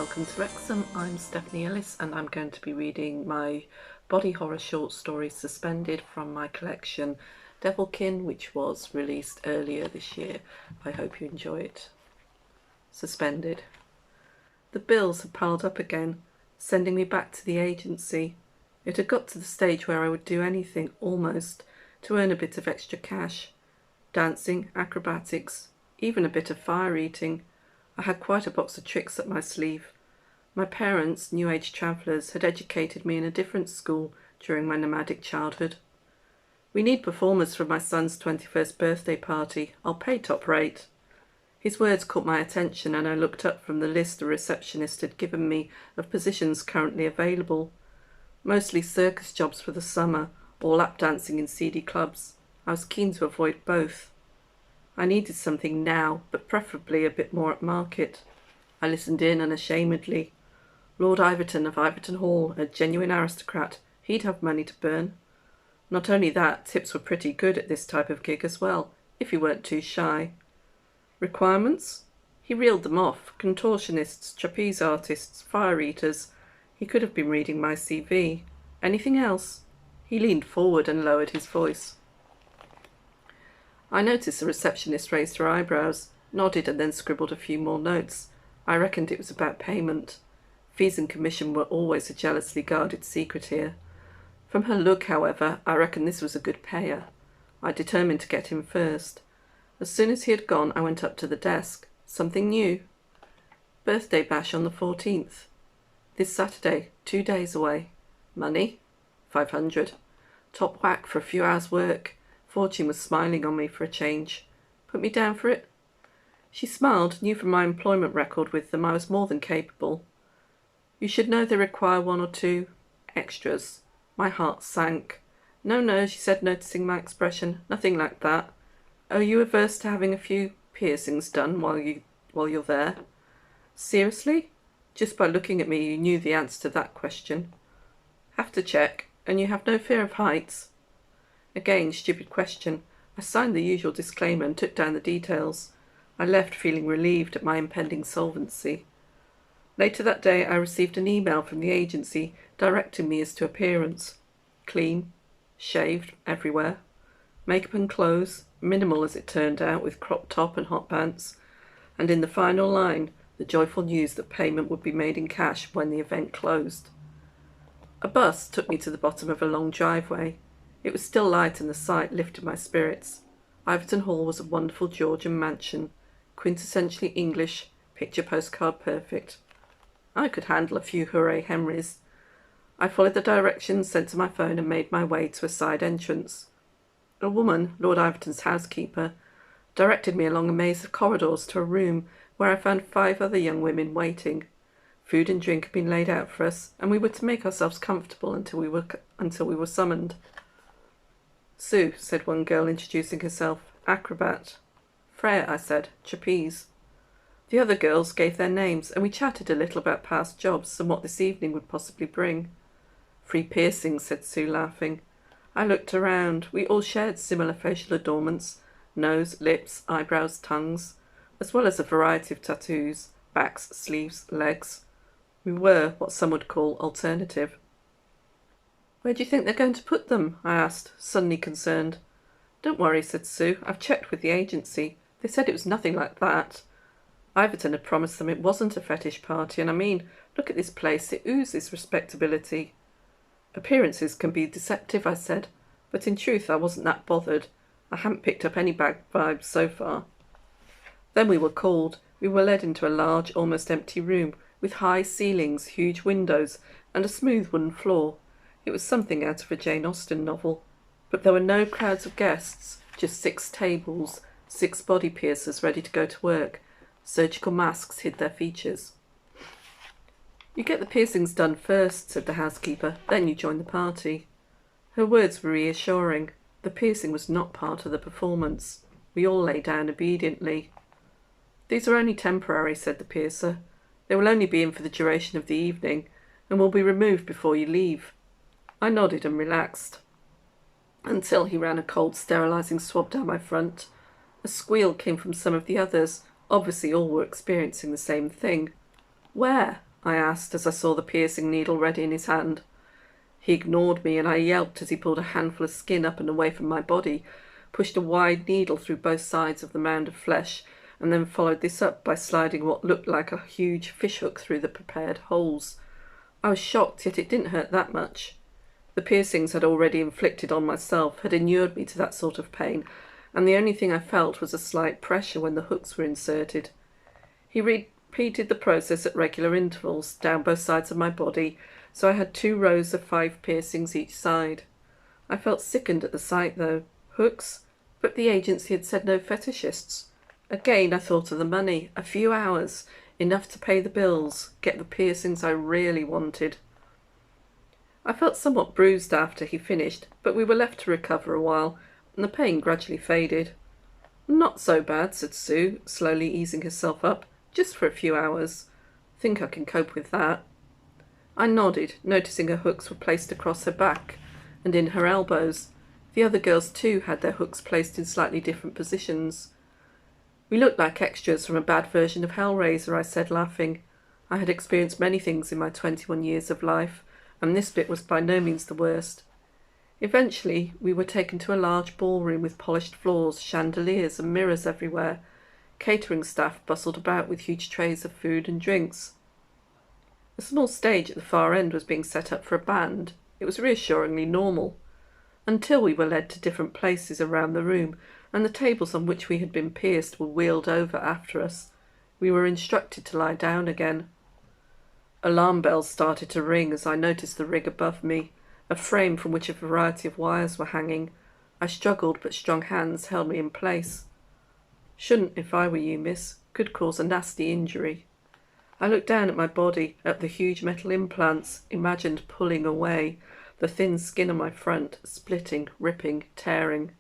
welcome to Wrexham. I'm Stephanie Ellis and I'm going to be reading my body horror short story Suspended from my collection Devilkin, which was released earlier this year. I hope you enjoy it. Suspended. The bills had piled up again, sending me back to the agency. It had got to the stage where I would do anything, almost, to earn a bit of extra cash. Dancing, acrobatics, even a bit of fire eating. I had quite a box of tricks up my sleeve. My parents, New Age travellers, had educated me in a different school during my nomadic childhood. "We need performers for my son's 21st birthday party. I'll pay top rate." His words caught my attention and I looked up from the list the receptionist had given me of positions currently available. Mostly circus jobs for the summer or lap dancing in seedy clubs. I was keen to avoid both. I needed something now, but preferably a bit more at market. I listened in unashamedly. Lord Iverton of Iverton Hall, a genuine aristocrat, he'd have money to burn. Not only that, tips were pretty good at this type of gig as well, if you weren't too shy. Requirements? He reeled them off. Contortionists, trapeze artists, fire eaters. He could have been reading my CV. Anything else? He leaned forward and lowered his voice. I noticed the receptionist raised her eyebrows, nodded and then scribbled a few more notes. I reckoned it was about payment. Fees and commission were always a jealously guarded secret here. From her look, however, I reckoned this was a good payer. I determined to get him first. As soon as he had gone, I went up to the desk. Something new. Birthday bash on the 14th. This Saturday, 2 days away. Money? 500. Top whack for a few hours' work. Fortune was smiling on me for a change. Put me down for it? She smiled, knew from my employment record with them I was more than capable. You should know they require 1 or 2 extras. My heart sank. No, she said, noticing my expression. Nothing like that. Are you averse to having a few piercings done while you're there? Seriously? Just by looking at me you knew the answer to that question. Have to check. And you have no fear of heights? Again, stupid question. I signed the usual disclaimer and took down the details. I left feeling relieved at my impending solvency. Later that day I received an email from the agency directing me as to appearance. Clean, shaved everywhere. Makeup and clothes, minimal as it turned out, with crop top and hot pants. And in the final line, the joyful news that payment would be made in cash when the event closed. A bus took me to the bottom of a long driveway. It was still light and the sight lifted my spirits. Iverton Hall was a wonderful Georgian mansion, quintessentially English, picture postcard perfect. I could handle a few hooray Henrys. I followed the directions sent to my phone and made my way to a side entrance. A woman, Lord Iverton's housekeeper, directed me along a maze of corridors to a room where I found 5 other young women waiting. Food and drink had been laid out for us, and we were to make ourselves comfortable until we were summoned. "Sue," said one girl, introducing herself. "Acrobat." "Freya," I said. "Trapeze." The other girls gave their names, and we chatted a little about past jobs and what this evening would possibly bring. "Free piercings," said Sue, laughing. I looked around. We all shared similar facial adornments, nose, lips, eyebrows, tongues, as well as a variety of tattoos, backs, sleeves, legs. We were what some would call alternative. "Where do you think they're going to put them?" I asked, suddenly concerned. "Don't worry," said Sue. "I've checked with the agency. They said it was nothing like that. Iverton had promised them it wasn't a fetish party, and I mean, look at this place. It oozes respectability." "Appearances can be deceptive," I said, but in truth I wasn't that bothered. I hadn't picked up any bad vibes so far. Then we were called. We were led into a large, almost empty room with high ceilings, huge windows, and a smooth wooden floor. It was something out of a Jane Austen novel. But there were no crowds of guests, just 6 tables, 6 body piercers ready to go to work. Surgical masks hid their features. "You get the piercings done first," said the housekeeper, "then you join the party." Her words were reassuring. The piercing was not part of the performance. We all lay down obediently. "These are only temporary," said the piercer. "They will only be in for the duration of the evening, and will be removed before you leave." I nodded and relaxed, until he ran a cold sterilising swab down my front. A squeal came from some of the others. Obviously all were experiencing the same thing. "Where?" I asked as I saw the piercing needle ready in his hand. He ignored me, and I yelped as he pulled a handful of skin up and away from my body, pushed a wide needle through both sides of the mound of flesh, and then followed this up by sliding what looked like a huge fishhook through the prepared holes. I was shocked, yet it didn't hurt that much. The piercings I'd already inflicted on myself had inured me to that sort of pain, and the only thing I felt was a slight pressure when the hooks were inserted. He repeated the process at regular intervals down both sides of my body, so I had 2 rows of 5 piercings each side. I felt sickened at the sight, though. Hooks? But the agency had said no fetishists. Again I thought of the money. A few hours, enough to pay the bills, get the piercings I really wanted. I felt somewhat bruised after he finished, but we were left to recover a while, and the pain gradually faded. "Not so bad," said Sue, slowly easing herself up. "Just for a few hours. Think I can cope with that." I nodded, noticing her hooks were placed across her back and in her elbows. The other girls too had their hooks placed in slightly different positions. "We looked like extras from a bad version of Hellraiser," I said, laughing. I had experienced many things in my 21 years of life, and this bit was by no means the worst. Eventually we were taken to a large ballroom with polished floors, chandeliers and mirrors everywhere. Catering staff bustled about with huge trays of food and drinks. A small stage at the far end was being set up for a band. It was reassuringly normal, until we were led to different places around the room, and the tables on which we had been pierced were wheeled over after us. We were instructed to lie down again. Alarm bells started to ring as I noticed the rig above me, a frame from which a variety of wires were hanging. I struggled, but strong hands held me in place. "Shouldn't if I were you, miss. Could cause a nasty injury." I looked down at my body, at the huge metal implants, imagined pulling away, the thin skin on my front, splitting, ripping, tearing.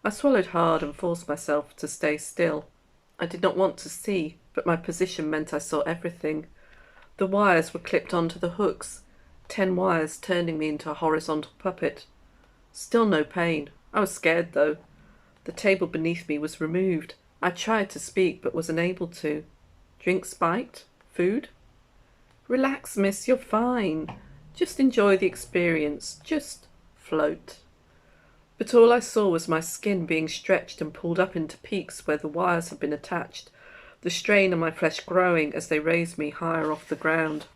I swallowed hard and forced myself to stay still. I did not want to see, but my position meant I saw everything. The wires were clipped onto the hooks, 10 wires turning me into a horizontal puppet. Still no pain. I was scared, though. The table beneath me was removed. I tried to speak, but was unable to. "Drink spiked? Food?" "Relax, miss, you're fine. Just enjoy the experience. Just float." But all I saw was my skin being stretched and pulled up into peaks where the wires had been attached, the strain on my flesh growing as they raised me higher off the ground.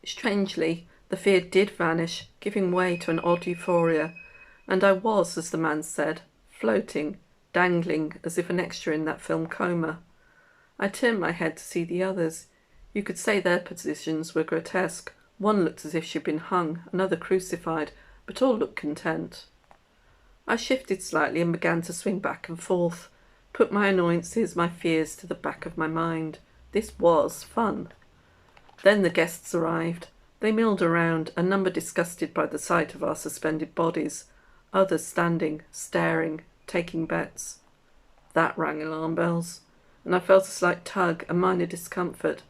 Strangely, the fear did vanish, giving way to an odd euphoria, and I was, as the man said, floating, dangling as if an extra in that film Coma. I turned my head to see the others. You could say their positions were grotesque. One looked as if she'd been hung, another crucified, but all looked content. I shifted slightly and began to swing back and forth, put my annoyances, my fears to the back of my mind. This was fun. Then the guests arrived. They milled around, a number disgusted by the sight of our suspended bodies, others standing, staring, taking bets. That rang alarm bells, and I felt a slight tug, a minor discomfort.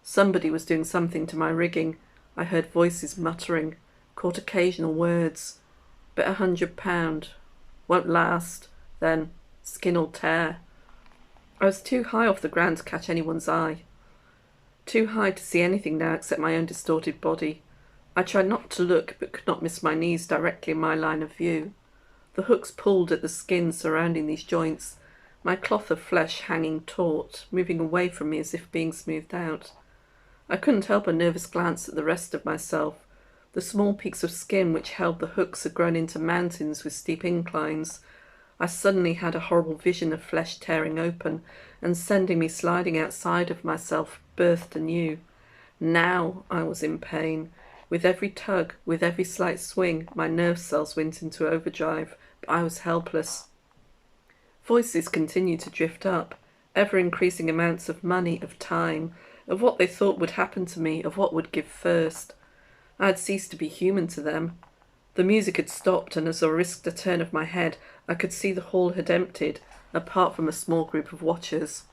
Somebody was doing something to my rigging. I heard voices muttering, caught occasional words. "Bet £100. Won't last. Then skin'll tear." I was too high off the ground to catch anyone's eye. Too high to see anything now except my own distorted body. I tried not to look, but could not miss my knees directly in my line of view. The hooks pulled at the skin surrounding these joints, my cloth of flesh hanging taut, moving away from me as if being smoothed out. I couldn't help a nervous glance at the rest of myself. The small peaks of skin which held the hooks had grown into mountains with steep inclines. I suddenly had a horrible vision of flesh tearing open and sending me sliding outside of myself, birthed anew. Now I was in pain. With every tug, with every slight swing, my nerve cells went into overdrive, but I was helpless. Voices continued to drift up, ever-increasing amounts of money, of time, of what they thought would happen to me, of what would give first. I had ceased to be human to them. The music had stopped, and as I risked a turn of my head, I could see the hall had emptied, apart from a small group of watchers.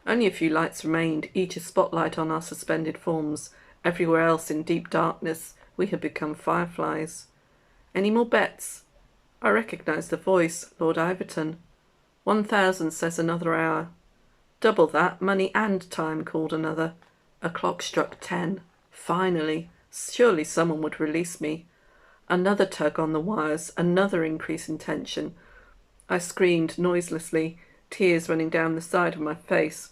Only a few lights remained, each a spotlight on our suspended forms. Everywhere else in deep darkness we had become fireflies. "Any more bets?" I recognised the voice, Lord Iverton. 1,000 says another hour. Double that, money and time, called another. A clock struck 10. Finally, surely someone would release me. Another tug on the wires, another increase in tension. I screamed noiselessly, tears running down the side of my face.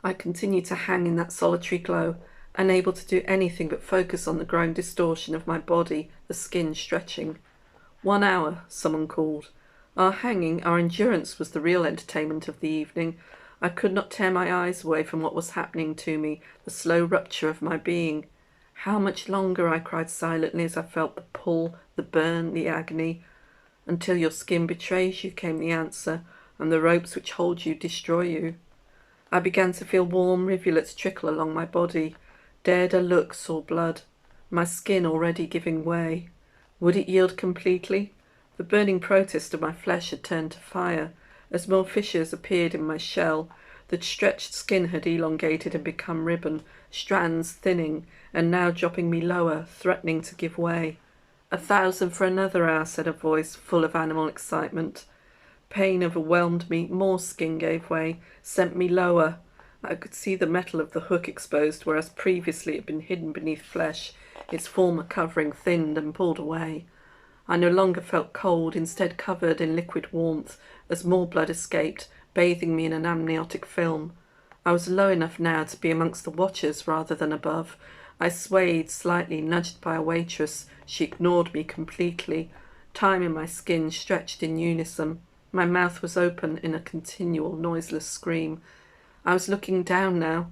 I continued to hang in that solitary glow, unable to do anything but focus on the growing distortion of my body, the skin stretching. 1 hour, someone called. Our hanging, our endurance was the real entertainment of the evening. I could not tear my eyes away from what was happening to me, the slow rupture of my being. How much longer, I cried silently as I felt the pull, the burn, the agony. Until your skin betrays you, came the answer, and the ropes which hold you destroy you. I began to feel warm rivulets trickle along my body. Dared a look, saw blood. My skin already giving way. Would it yield completely? The burning protest of my flesh had turned to fire. As more fissures appeared in my shell, the stretched skin had elongated and become ribbon, strands thinning, and now dropping me lower, threatening to give way. 1,000 for another hour, said a voice, full of animal excitement. Pain overwhelmed me, more skin gave way, sent me lower. I could see the metal of the hook exposed, whereas previously it had been hidden beneath flesh, its former covering thinned and pulled away. I no longer felt cold, instead covered in liquid warmth, as more blood escaped, bathing me in an amniotic film. I was low enough now to be amongst the watchers rather than above. I swayed slightly, nudged by a waitress. She ignored me completely. Time in my skin stretched in unison. My mouth was open in a continual, noiseless scream. I was looking down now,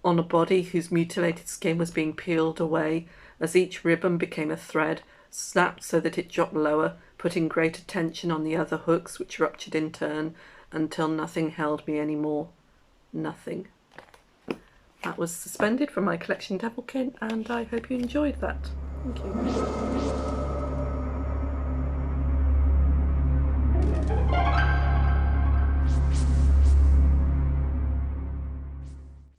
on a body whose mutilated skin was being peeled away, as each ribbon became a thread, snapped so that it dropped lower, putting greater tension on the other hooks, which ruptured in turn, until nothing held me any more. Nothing. That was Suspended from my collection Devilkin, and I hope you enjoyed that. Thank you.